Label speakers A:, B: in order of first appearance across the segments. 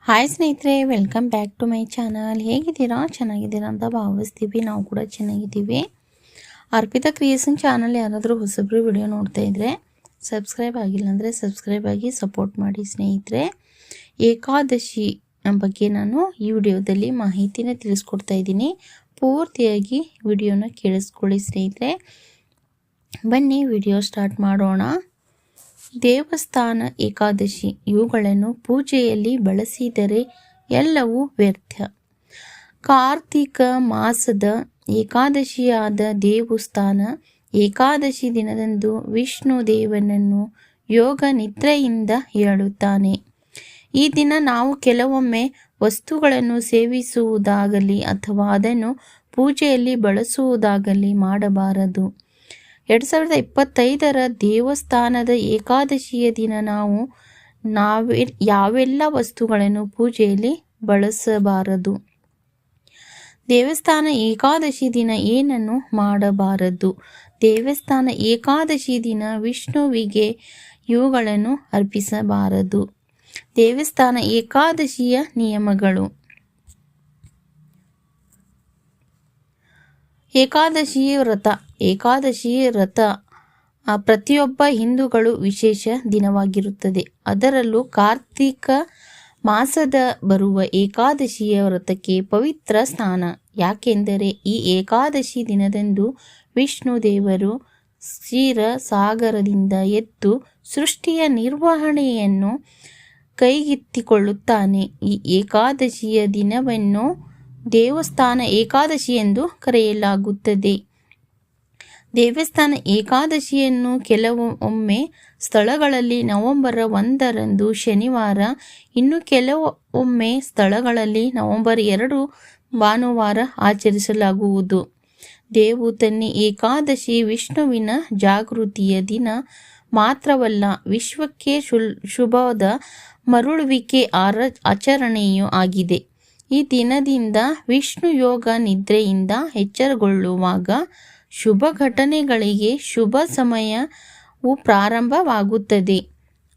A: Hi ಸ್ನೇಹಿತರೆ, welcome back to my channel. ಹೇಗಿದ್ದೀರಾ? ಚೆನ್ನಾಗಿದ್ದೀರಾ ಅಂತ ಭಾವಿಸ್ತೀವಿ. ನಾವು ಕೂಡ ಚೆನ್ನಾಗಿದ್ದೀವಿ. ಅರ್ಪಿತಾ ಕ್ರಿಯೇಷನ್ ಚಾನಲ್ ಯಾರಾದರೂ ಹೊಸಬ್ರು ವಿಡಿಯೋ ನೋಡ್ತಾ ಇದ್ದರೆ ಸಬ್ಸ್ಕ್ರೈಬ್ ಆಗಿಲ್ಲ ಅಂದರೆ ಸಬ್ಸ್ಕ್ರೈಬ್ ಆಗಿ ಸಪೋರ್ಟ್ ಮಾಡಿ ಸ್ನೇಹಿತರೆ. ಏಕಾದಶಿ ಬಗ್ಗೆ ನಾನು ಈ ವಿಡಿಯೋದಲ್ಲಿ ಮಾಹಿತಿನ ತಿಳಿಸ್ಕೊಡ್ತಾ ಇದ್ದೀನಿ. ಪೂರ್ತಿಯಾಗಿ ವಿಡಿಯೋನ ಕೇಳಿಸ್ಕೊಳ್ಳಿ ಸ್ನೇಹಿತರೆ. ಬನ್ನಿ ವಿಡಿಯೋ ಸ್ಟಾರ್ಟ್ ಮಾಡೋಣ. ದೇವಸ್ಥಾನ ಏಕಾದಶಿ ಇವುಗಳನ್ನು ಪೂಜೆಯಲ್ಲಿ ಬಳಸಿದರೆ ಎಲ್ಲವೂ ವ್ಯರ್ಥ. ಕಾರ್ತಿಕ ಮಾಸದ ಏಕಾದಶಿಯಾದ ದೇವಸ್ಥಾನ ಏಕಾದಶಿ ದಿನದಂದು ವಿಷ್ಣು ದೇವನನ್ನು ಯೋಗ ನಿದ್ರೆಯಿಂದ ಹೇಳುತ್ತಾನೆ. ಈ ದಿನ ನಾವು ಕೆಲವೊಮ್ಮೆ ವಸ್ತುಗಳನ್ನು ಸೇವಿಸುವುದಾಗಲಿ ಅಥವಾ ಅದನ್ನು ಪೂಜೆಯಲ್ಲಿ ಬಳಸುವುದಾಗಲಿ ಮಾಡಬಾರದು. 2025 ದೇವಸ್ಥಾನದ ಏಕಾದಶಿಯ ದಿನ ನಾವು ಯಾವೆಲ್ಲ ವಸ್ತುಗಳನ್ನು ಪೂಜೆಯಲ್ಲಿ ಬಳಸಬಾರದು? ದೇವಸ್ಥಾನ ಏಕಾದಶಿ ದಿನ ಏನನ್ನು ಮಾಡಬಾರದು? ದೇವಸ್ಥಾನ ಏಕಾದಶಿ ದಿನ ವಿಷ್ಣುವಿಗೆ ಇವುಗಳನ್ನು ಅರ್ಪಿಸಬಾರದು. ದೇವಸ್ಥಾನ ಏಕಾದಶಿಯ ನಿಯಮಗಳು. ಏಕಾದಶಿ ವ್ರತ ಪ್ರತಿಯೊಬ್ಬ ಹಿಂದೂಗಳು ವಿಶೇಷ ದಿನವಾಗಿರುತ್ತದೆ. ಅದರಲ್ಲೂ ಕಾರ್ತಿಕ ಮಾಸದ ಬರುವ ಏಕಾದಶಿಯ ವ್ರತಕ್ಕೆ ಪವಿತ್ರ ಸ್ಥಾನ. ಯಾಕೆಂದರೆ ಈ ಏಕಾದಶಿ ದಿನದಂದು ವಿಷ್ಣು ದೇವರು ಕ್ಷೀರ ಸಾಗರದಿಂದ ಎದ್ದು ಸೃಷ್ಟಿಯ ನಿರ್ವಹಣೆಯನ್ನು ಕೈಗೆತ್ತಿಕೊಳ್ಳುತ್ತಾನೆ. ಈ ಏಕಾದಶಿಯ ದಿನವನ್ನು ದೇವಸ್ಥಾನ ಏಕಾದಶಿ ಎಂದು ಕರೆಯಲಾಗುತ್ತದೆ. ದೇವಸ್ಥಾನ ಏಕಾದಶಿಯನ್ನು ಕೆಲವೊಮ್ಮೆ ಸ್ಥಳಗಳಲ್ಲಿ ನವೆಂಬರ್ 1 ಶನಿವಾರ, ಇನ್ನು ಕೆಲವೊಮ್ಮೆ ಸ್ಥಳಗಳಲ್ಲಿ ನವೆಂಬರ್ 2 ಭಾನುವಾರ ಆಚರಿಸಲಾಗುವುದು. ದೇವೋತ್ತನೆ ಏಕಾದಶಿ ವಿಷ್ಣುವಿನ ಜಾಗೃತಿಯ ದಿನ ಮಾತ್ರವಲ್ಲ, ವಿಶ್ವಕ್ಕೆ ಶುಭದ ಮರಳುವಿಕೆ ಆಚರಣೆಯೂ ಆಗಿದೆ. ಈ ದಿನದಿಂದ ವಿಷ್ಣು ಯೋಗ ನಿದ್ರೆಯಿಂದ ಎಚ್ಚರಗೊಳ್ಳುವಾಗ ಶುಭ ಘಟನೆಗಳಿಗೆ ಶುಭ ಸಮಯವು ಪ್ರಾರಂಭವಾಗುತ್ತದೆ.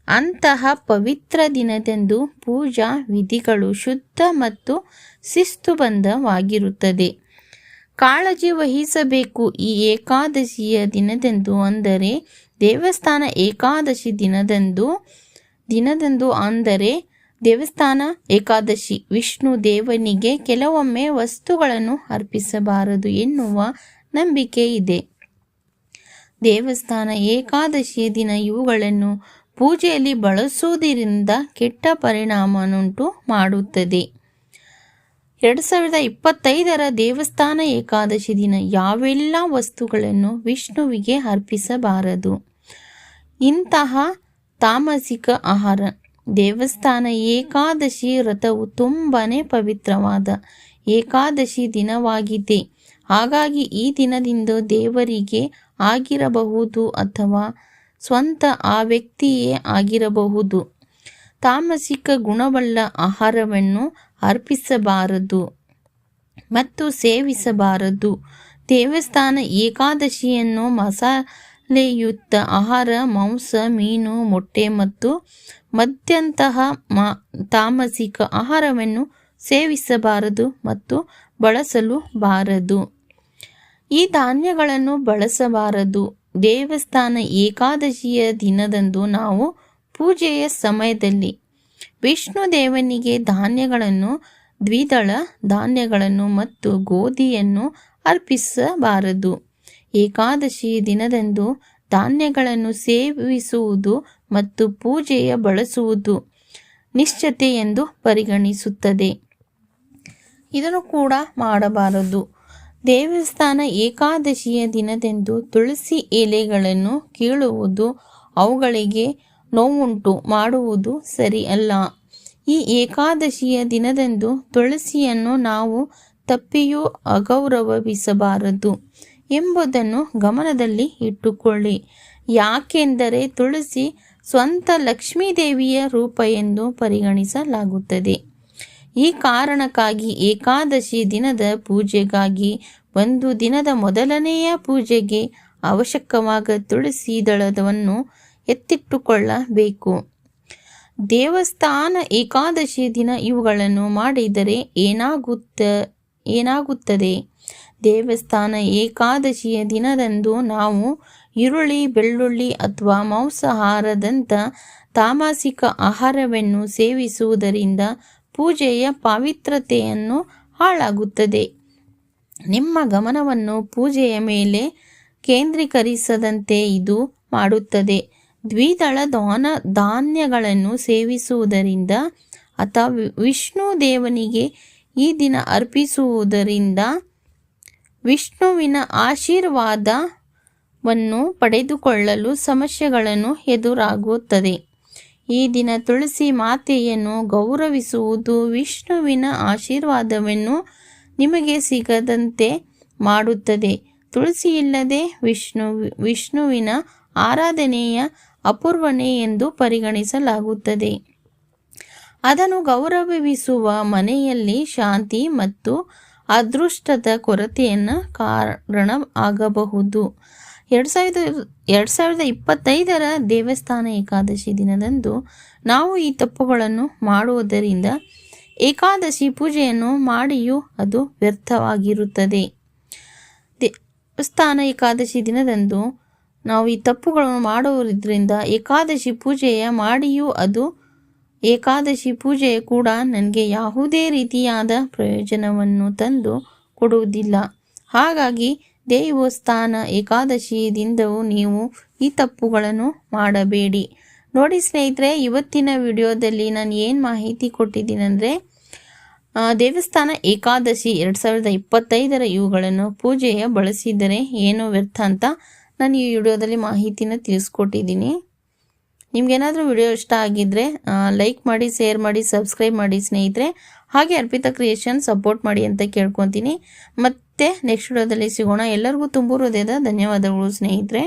A: ಅಂತಹ ಪವಿತ್ರ ದಿನದಂದು ಪೂಜಾ ವಿಧಿಗಳು ಶುದ್ಧ ಮತ್ತು ಶಿಸ್ತುಬದ್ಧವಾಗಿರುತ್ತದೆ. ಕಾಳಜಿ ವಹಿಸಬೇಕು. ಈ ಏಕಾದಶಿಯ ದಿನದಂದು ಅಂದರೆ ದೇವಸ್ಥಾನ ಏಕಾದಶಿ ದಿನದಂದು ಅಂದರೆ ದೇವಸ್ಥಾನ ಏಕಾದಶಿ ವಿಷ್ಣು ದೇವನಿಗೆ ಕೆಲವೊಮ್ಮೆ ವಸ್ತುಗಳನ್ನು ಅರ್ಪಿಸಬಾರದು ಎನ್ನುವ ನಂಬಿಕೆ ಇದೆ. ದೇವಸ್ಥಾನ ಏಕಾದಶಿಯ ದಿನ ಇವುಗಳನ್ನು ಪೂಜೆಯಲ್ಲಿ ಬಳಸುವುದರಿಂದ ಕೆಟ್ಟ ಪರಿಣಾಮವನ್ನುಂಟು ಮಾಡುತ್ತದೆ. 2025 ದೇವಸ್ಥಾನ ಏಕಾದಶಿ ದಿನ ಯಾವೆಲ್ಲ ವಸ್ತುಗಳನ್ನು ವಿಷ್ಣುವಿಗೆ ಅರ್ಪಿಸಬಾರದು? ಇಂತಹ ತಾಮಸಿಕ ಆಹಾರ. ದೇವಸ್ಥಾನ ಏಕಾದಶಿ ವ್ರತವು ತುಂಬಾನೇ ಪವಿತ್ರವಾದ ಏಕಾದಶಿ ದಿನವಾಗಿದೆ. ಹಾಗಾಗಿ ಈ ದಿನದಿಂದ ದೇವರಿಗೆ ಆಗಿರಬಹುದು ಅಥವಾ ಸ್ವಂತ ಆ ವ್ಯಕ್ತಿಯೇ ಆಗಿರಬಹುದು ತಾಮಸಿಕ ಗುಣವುಳ್ಳ ಆಹಾರವನ್ನು ಅರ್ಪಿಸಬಾರದು ಮತ್ತು ಸೇವಿಸಬಾರದು. ದೇವಸ್ಥಾನ ಏಕಾದಶಿಯನ್ನು ಮಸಾಲೆಯುಕ್ತ ಆಹಾರ, ಮಾಂಸ, ಮೀನು, ಮೊಟ್ಟೆ ಮತ್ತು ಮದ್ಯಂತಹ ತಾಮಸಿಕ ಆಹಾರವನ್ನು ಸೇವಿಸಬಾರದು ಮತ್ತು ಬಳಸಲು ಬಾರದು. ಈ ಧಾನ್ಯಗಳನ್ನು ಬಳಸಬಾರದು. ದೇವಸ್ಥಾನ ಏಕಾದಶಿಯ ದಿನದಂದು ನಾವು ಪೂಜೆಯ ಸಮಯದಲ್ಲಿ ವಿಷ್ಣು ದೇವನಿಗೆ ಧಾನ್ಯಗಳನ್ನು, ದ್ವಿದಳ ಧಾನ್ಯಗಳನ್ನು ಮತ್ತು ಗೋಧಿಯನ್ನು ಅರ್ಪಿಸಬಾರದು. ಏಕಾದಶಿ ದಿನದಂದು ಧಾನ್ಯಗಳನ್ನು ಸೇವಿಸುವುದು ಮತ್ತು ಪೂಜೆಯ ಬಳಸುವುದು ನಿಶ್ಚಿತ ಎಂದು ಪರಿಗಣಿಸುತ್ತದೆ. ಇದನ್ನು ಕೂಡ ಮಾಡಬಾರದು. ದೇವಸ್ಥಾನ ಏಕಾದಶಿಯ ದಿನದಂದು ತುಳಸಿ ಎಲೆಗಳನ್ನು ಕೀಳುವುದು, ಅವುಗಳಿಗೆ ನೋವುಂಟು ಮಾಡುವುದು ಸರಿಯಲ್ಲ. ಈ ಏಕಾದಶಿಯ ದಿನದಂದು ತುಳಸಿಯನ್ನು ನಾವು ತಪ್ಪಿಯೂ ಅಗೌರವಿಸಬಾರದು ಎಂಬುದನ್ನು ಗಮನದಲ್ಲಿ ಇಟ್ಟುಕೊಳ್ಳಿ. ಯಾಕೆಂದರೆ ತುಳಸಿ ಸ್ವಂತ ಲಕ್ಷ್ಮೀದೇವಿಯ ರೂಪ ಎಂದು ಪರಿಗಣಿಸಲಾಗುತ್ತದೆ. ಈ ಕಾರಣಕ್ಕಾಗಿ ಏಕಾದಶಿ ದಿನದ ಪೂಜೆಗಾಗಿ ಒಂದು ದಿನದ ಮೊದಲನೆಯ ಪೂಜೆಗೆ ಅವಶ್ಯಕವಾದ ತುಳಸಿ ದಳವನ್ನು ಎತ್ತಿಟ್ಟುಕೊಳ್ಳಬೇಕು. ದೇವಸ್ಥಾನ ಏಕಾದಶಿ ದಿನ ಇವುಗಳನ್ನು ಮಾಡಿದರೆ ಏನಾಗುತ್ತದೆ? ದೇವಸ್ಥಾನ ಏಕಾದಶಿಯ ದಿನದಂದು ನಾವು ಈರುಳ್ಳಿ, ಬೆಳ್ಳುಳ್ಳಿ ಅಥವಾ ಮಾಂಸಾಹಾರದಂಥ ತಾಮಸಿಕ ಆಹಾರವನ್ನು ಸೇವಿಸುವುದರಿಂದ ಪೂಜೆಯ ಪವಿತ್ರತೆಯನ್ನು ಹಾಳಾಗುತ್ತದೆ. ನಿಮ್ಮ ಗಮನವನ್ನು ಪೂಜೆಯ ಮೇಲೆ ಕೇಂದ್ರೀಕರಿಸದಂತೆ ಇದು ಮಾಡುತ್ತದೆ. ದ್ವಿದಳ ಧಾನ್ಯಗಳನ್ನು ಸೇವಿಸುವುದರಿಂದ ಅಥವಾ ವಿಷ್ಣು ದೇವನಿಗೆ ಈ ದಿನ ಅರ್ಪಿಸುವುದರಿಂದ ವಿಷ್ಣುವಿನ ಆಶೀರ್ವಾದವನ್ನು ಪಡೆದುಕೊಳ್ಳಲು ಸಮಸ್ಯೆಗಳನ್ನು ಎದುರಾಗುತ್ತದೆ. ಈ ದಿನ ತುಳಸಿ ಮಾತೆಯನ್ನು ಗೌರವಿಸುವುದು ವಿಷ್ಣುವಿನ ಆಶೀರ್ವಾದವನ್ನು ನಿಮಗೆ ಸಿಗದಂತೆ ಮಾಡುತ್ತದೆ. ತುಳಸಿ ಇಲ್ಲದೆ ವಿಷ್ಣುವಿನ ಆರಾಧನೆಯ ಅಪೂರ್ವನೆ ಎಂದು ಪರಿಗಣಿಸಲಾಗುತ್ತದೆ. ಅದನ್ನು ಗೌರವಿಸುವ ಮನೆಯಲ್ಲಿ ಶಾಂತಿ ಮತ್ತು ಅದೃಷ್ಟದ ಕೊರತೆಯನ್ನು ಕಾರಣ ಆಗಬಹುದು. 2025 ದೇವಸ್ಥಾನ ಏಕಾದಶಿ ದಿನದಂದು ನಾವು ಈ ತಪ್ಪುಗಳನ್ನು ಮಾಡುವುದರಿಂದ ಏಕಾದಶಿ ಪೂಜೆಯನ್ನು ಮಾಡಿಯೂ ಅದು ವ್ಯರ್ಥವಾಗಿರುತ್ತದೆ. ದೇವಸ್ಥಾನ ಏಕಾದಶಿ ದಿನದಂದು ನಾವು ಈ ತಪ್ಪುಗಳನ್ನು ಮಾಡುವುದರಿಂದ ಏಕಾದಶಿ ಪೂಜೆಯ ಮಾಡಿಯೂ ಅದು ಏಕಾದಶಿ ಪೂಜೆ ಕೂಡ ನನಗೆ ಯಾವುದೇ ರೀತಿಯಾದ ಪ್ರಯೋಜನವನ್ನು ತಂದು ಕೊಡುವುದಿಲ್ಲ. ಹಾಗಾಗಿ ದೇವಸ್ಥಾನ ಏಕಾದಶಿ ದಿನವೂ ನೀವು ಈ ತಪ್ಪುಗಳನ್ನು ಮಾಡಬೇಡಿ. ನೋಡಿ ಸ್ನೇಹಿತರೆ, ಇವತ್ತಿನ ವಿಡಿಯೋದಲ್ಲಿ ನಾನು ಏನು ಮಾಹಿತಿ ಕೊಟ್ಟಿದ್ದೀನಂದರೆ, ದೇವಸ್ಥಾನ ಏಕಾದಶಿ 2025 ಇವುಗಳನ್ನು ಪೂಜೆಯ ಬಳಸಿದರೆ ಏನು ವ್ಯರ್ಥ ಅಂತ ನಾನು ಈ ವಿಡಿಯೋದಲ್ಲಿ ಮಾಹಿತಿನ ತಿಳಿಸ್ಕೊಟ್ಟಿದ್ದೀನಿ. ನಿಮ್ಗೇನಾದರೂ ವಿಡಿಯೋ ಇಷ್ಟ ಆಗಿದ್ದರೆ ಲೈಕ್ ಮಾಡಿ, ಶೇರ್ ಮಾಡಿ, ಸಬ್ಸ್ಕ್ರೈಬ್ ಮಾಡಿ ಸ್ನೇಹಿತರೆ. ಹಾಗೆ ಅರ್ಪಿತಾ ಕ್ರಿಯೇಷನ್ ಸಪೋರ್ಟ್ ಮಾಡಿ ಅಂತ ಕೇಳ್ಕೊತೀನಿ. ಮತ್ತೆ ನೆಕ್ಸ್ಟ್ ವಿಡಿಯೋದಲ್ಲಿ ಸಿಗೋಣ. ಎಲ್ಲರಿಗೂ ತುಂಬ ಹೃದಯದ ಧನ್ಯವಾದಗಳು ಸ್ನೇಹಿತರೆ.